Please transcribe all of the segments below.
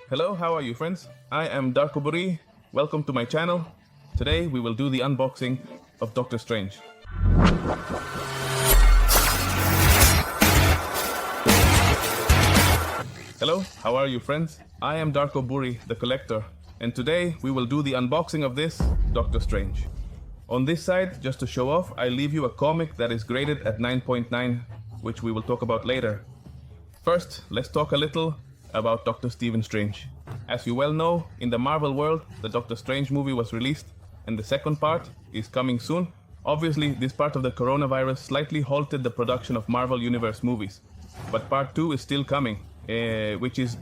Hello, how are you friends? I am Darkoburi. Welcome to my channel. Today we will do the unboxing of Doctor Strange. Hello, how are you friends? I am Darkoburi, the collector, and today we will do the unboxing of this Doctor Strange. On this side, just to show off, I leave you a comic that is graded at 9.9, which we will talk about later. First, let's talk a little about Doctor Stephen Strange. As you well know, in the Marvel world, the Doctor Strange movie was released, and the second part is coming soon. Obviously, this part of the coronavirus slightly halted the production of Marvel Universe movies, but part 2 is still coming, which is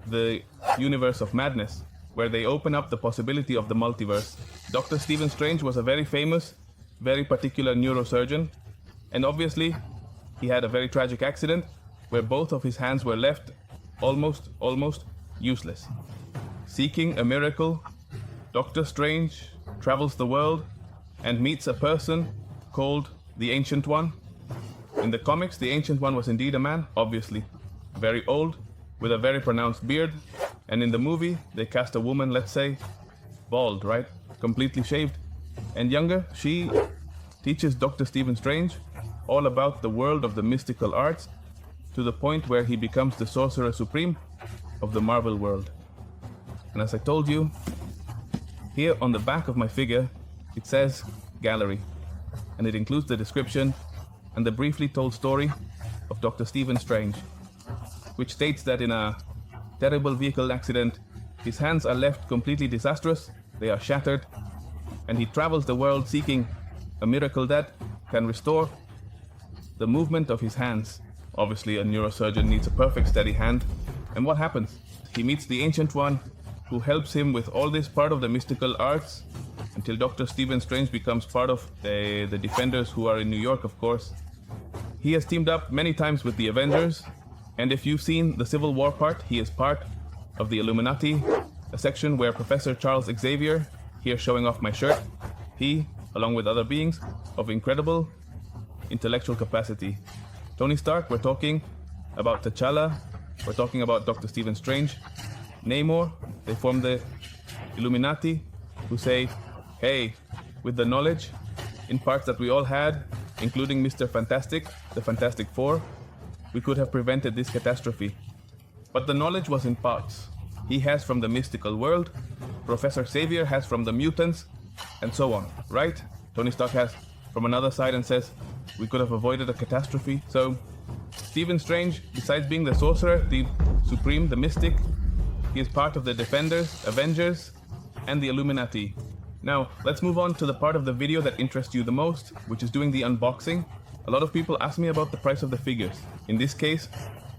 the Universe of Madness, where they open up the possibility of the multiverse. Doctor Stephen Strange was a very famous, very particular neurosurgeon, and obviously, he had a very tragic accident where both of his hands were left almost useless. Seeking a miracle, Doctor Strange travels the world and meets a person called the Ancient One. In the comics, the Ancient One was indeed a man, obviously, very old, with a very pronounced beard, and in the movie, they cast a woman, let's say, bald, right? Completely shaved, and younger. She teaches Doctor Stephen Strange all about the world of the mystical arts, to the point where he becomes the sorcerer supreme of the Marvel world. And as I told you, here on the back of my figure, it says Gallery, and it includes the description and the briefly told story of Dr. Stephen Strange, which states that in a terrible vehicle accident, his hands are left completely disastrous, they are shattered, and he travels the world seeking a miracle that can restore the movement of his hands. Obviously, a neurosurgeon needs a perfect steady hand. And what happens? He meets the Ancient One, who helps him with all this part of the mystical arts, until Dr. Stephen Strange becomes part of the Defenders, who are in New York, of course. He has teamed up many times with the Avengers, and if you've seen the Civil War part, he is part of the Illuminati, a section where Professor Charles Xavier, here showing off my shirt, he, along with other beings of incredible intellectual capacity. Tony Stark, we're talking about T'Challa, we're talking about Dr. Stephen Strange, Namor, they form the Illuminati, who say, hey, with the knowledge in parts that we all had, including Mr. Fantastic, the Fantastic Four, we could have prevented this catastrophe. But the knowledge was in parts. He has from the mystical world, Professor Xavier has from the mutants, and so on, right? Tony Stark has from another side and says, we could have avoided a catastrophe. So, Stephen Strange, besides being the sorcerer, the supreme, the mystic, he is part of the Defenders, Avengers, and the Illuminati. Now, let's move on to the part of the video that interests you the most, which is doing the unboxing. A lot of people ask me about the price of the figures. In this case,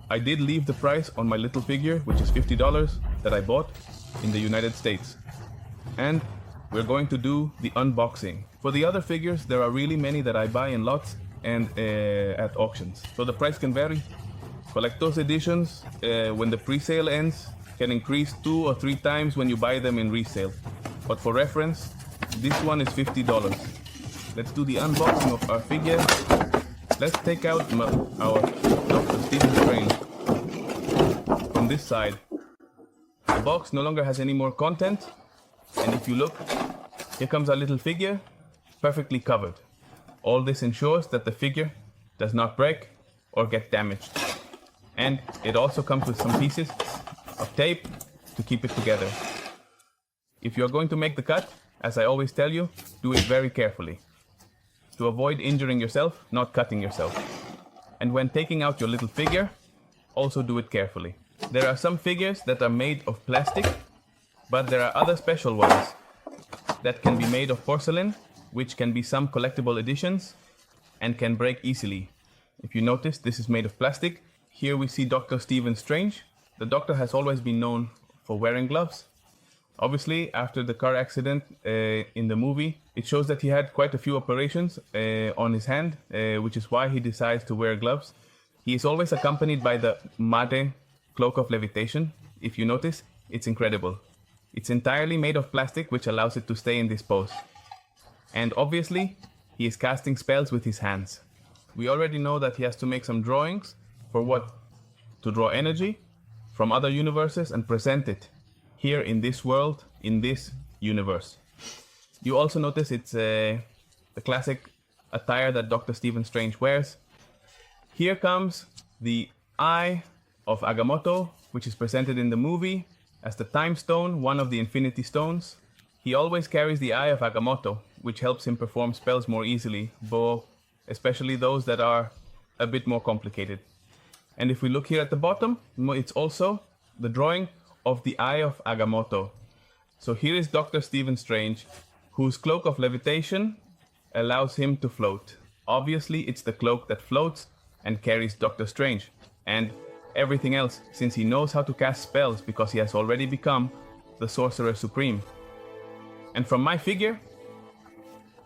I did leave the price on my little figure, which is $50, that I bought in the United States. And we're going to do the unboxing. For the other figures, there are really many that I buy in lots and at auctions, so the price can vary. Collector's editions, when the pre-sale ends, can increase 2 or 3 times when you buy them in resale. But for reference, this one is $50. Let's do the unboxing of our figure. Let's take out our Dr. Stephen Strange from this side. The box no longer has any more content, and if you look, here comes our little figure, perfectly covered. All this ensures that the figure does not break or get damaged. And it also comes with some pieces of tape to keep it together. If you're going to make the cut, as I always tell you, do it very carefully, to avoid injuring yourself, not cutting yourself. And when taking out your little figure, also do it carefully. There are some figures that are made of plastic, but there are other special ones that can be made of porcelain, which can be some collectible editions and can break easily. If you notice, this is made of plastic. Here we see Dr. Stephen Strange. The Doctor has always been known for wearing gloves. Obviously, after the car accident in the movie, it shows that he had quite a few operations on his hand, which is why he decides to wear gloves. He is always accompanied by the Made cloak of levitation. If you notice, it's incredible. It's entirely made of plastic, which allows it to stay in this pose. And obviously, he is casting spells with his hands. We already know that he has to make some drawings for what? To draw energy from other universes and present it here in this world, in this universe. You also notice it's the classic attire that Dr. Stephen Strange wears. Here comes the Eye of Agamotto, which is presented in the movie as the Time Stone, one of the Infinity Stones. He always carries the Eye of Agamotto, which helps him perform spells more easily, especially those that are a bit more complicated. And if we look here at the bottom, it's also the drawing of the Eye of Agamotto. So here is Dr. Stephen Strange, whose cloak of levitation allows him to float. Obviously, it's the cloak that floats and carries Dr. Strange and everything else, since he knows how to cast spells because he has already become the Sorcerer Supreme. And from my figure,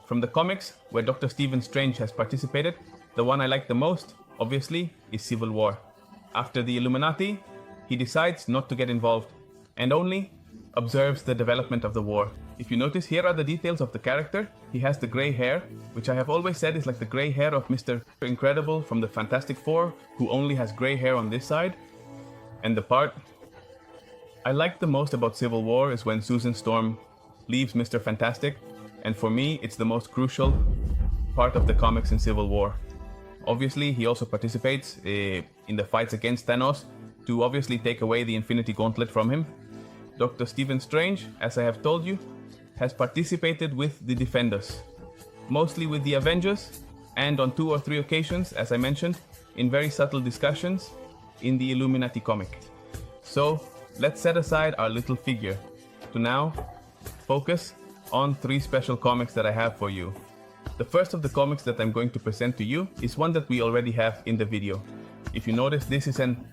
from the comics where Dr. Stephen Strange has participated, the one I like the most, obviously, is Civil War. After the Illuminati, he decides not to get involved and only observes the development of the war. If you notice, here are the details of the character. He has the gray hair, which I have always said is like the gray hair of Mr. Incredible from the Fantastic Four, who only has gray hair on this side. And the part I like the most about Civil War is when Susan Storm leaves Mr. Fantastic, and for me, it's the most crucial part of the comics in Civil War. Obviously, he also participates in the fights against Thanos to obviously take away the Infinity Gauntlet from him. Dr. Stephen Strange, as I have told you, has participated with the Defenders, mostly with the Avengers, and on 2 or 3 occasions, as I mentioned, in very subtle discussions in the Illuminati comic. So, let's set aside our little figure to now focus on 3 special comics that I have for you. The first of the comics that I'm going to present to you is one that we already have in the video. If you notice, this is an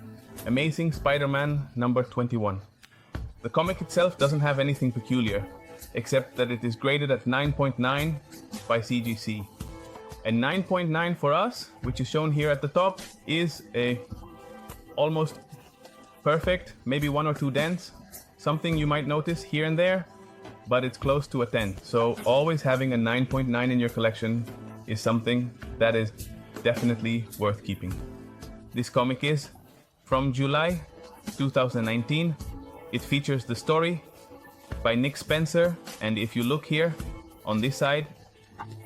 Amazing Spider-Man number 21. The comic itself doesn't have anything peculiar, except that it is graded at 9.9 by CGC. And 9.9 for us, which is shown here at the top, is a almost perfect, maybe 1 or 2 dents, something you might notice here and there, but it's close to a 10. So always having a 9.9 in your collection is something that is definitely worth keeping. This comic is from July 2019. It features the story by Nick Spencer, and if you look here on this side,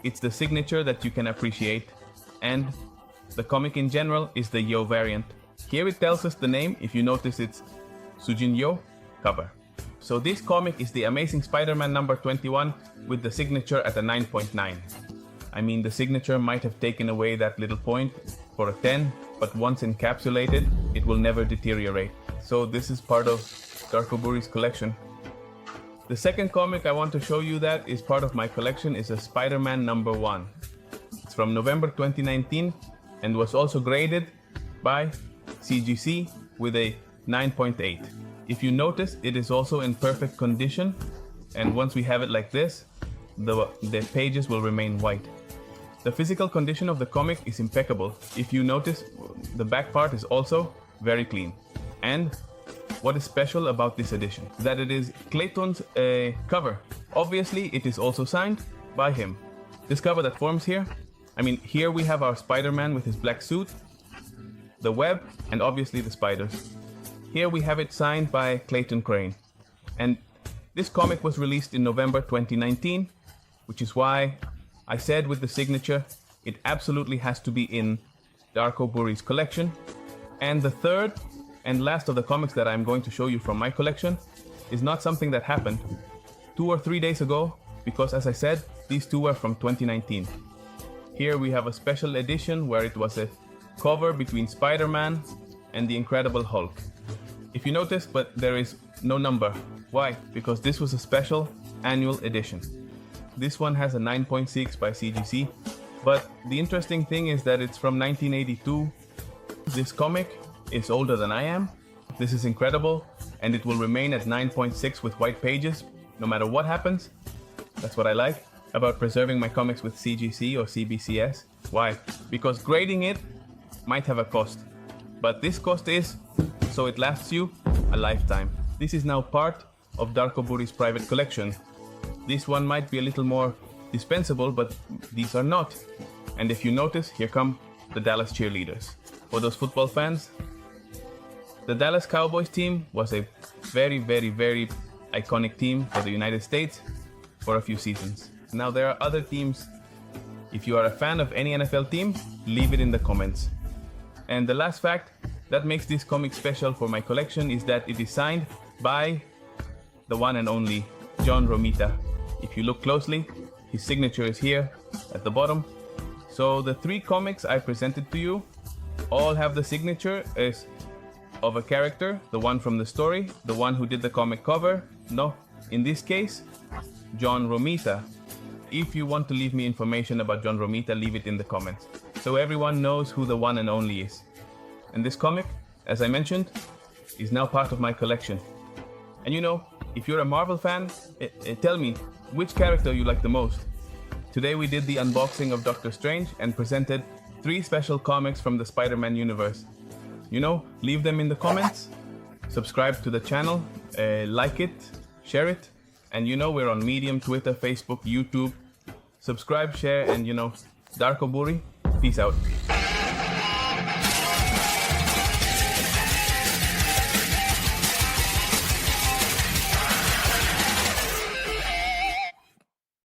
it's the signature that you can appreciate, and the comic in general is the Yo variant. Here it tells us the name. If you notice, it's Sujin Yo cover. So this comic is the Amazing Spider-Man number 21 with the signature at a 9.9. I mean, the signature might have taken away that little point for a 10, but once encapsulated, it will never deteriorate. So this is part of Darkoburi's collection. The second comic I want to show you that is part of my collection is a Spider-Man number 1. It's from November 2019 and was also graded by CGC with a 9.8. If you notice, it is also in perfect condition, and once we have it like this, the pages will remain white. The physical condition of the comic is impeccable. If you notice, the back part is also very clean. And what is special about this edition? That it is Clayton's cover. Obviously, it is also signed by him. This cover that forms here, I mean, here we have our Spider-Man with his black suit, the web, and obviously the spiders. Here we have it signed by Clayton Crane. And this comic was released in November 2019, which is why I said with the signature, it absolutely has to be in Darkoburi's collection. And the third and last of the comics that I'm going to show you from my collection is not something that happened 2 or 3 days ago, because as I said, these 2 are from 2019. Here we have a special edition where it was a cover between Spider-Man and the Incredible Hulk. If you notice, but there is no number. Why? Because this was a special annual edition. This one has a 9.6 by CGC, but the interesting thing is that it's from 1982. This comic is older than I am. This is incredible, and it will remain at 9.6 with white pages, no matter what happens. That's what I like about preserving my comics with CGC or CBCS. Why? Because grading it might have a cost, but this cost is so it lasts you a lifetime. This is now part of Darkoburi's private collection. This one might be a little more dispensable, but these are not. And if you notice, here come the Dallas cheerleaders. For those football fans, The Dallas Cowboys team was a very, very, very iconic team for the United States for a few seasons. Now there are other teams. If you are a fan of any NFL team, leave it in the comments. And the last fact that makes this comic special for my collection is that it is signed by the one and only John Romita. If you look closely, his signature is here at the bottom. So the 3 comics I presented to you all have the signature is of a character, the one from the story, the one who did the comic cover. No, in this case, John Romita. If you want to leave me information about John Romita, leave it in the comments, so everyone knows who the one and only is. And this comic, as I mentioned, is now part of my collection. And you know, if you're a Marvel fan, tell me which character you like the most. Today we did the unboxing of Doctor Strange and presented 3 special comics from the Spider-Man universe. You know, leave them in the comments, subscribe to the channel, like it, share it, and you know we're on Medium, Twitter, Facebook, YouTube. Subscribe, share, and you know, Darkoburi, peace out.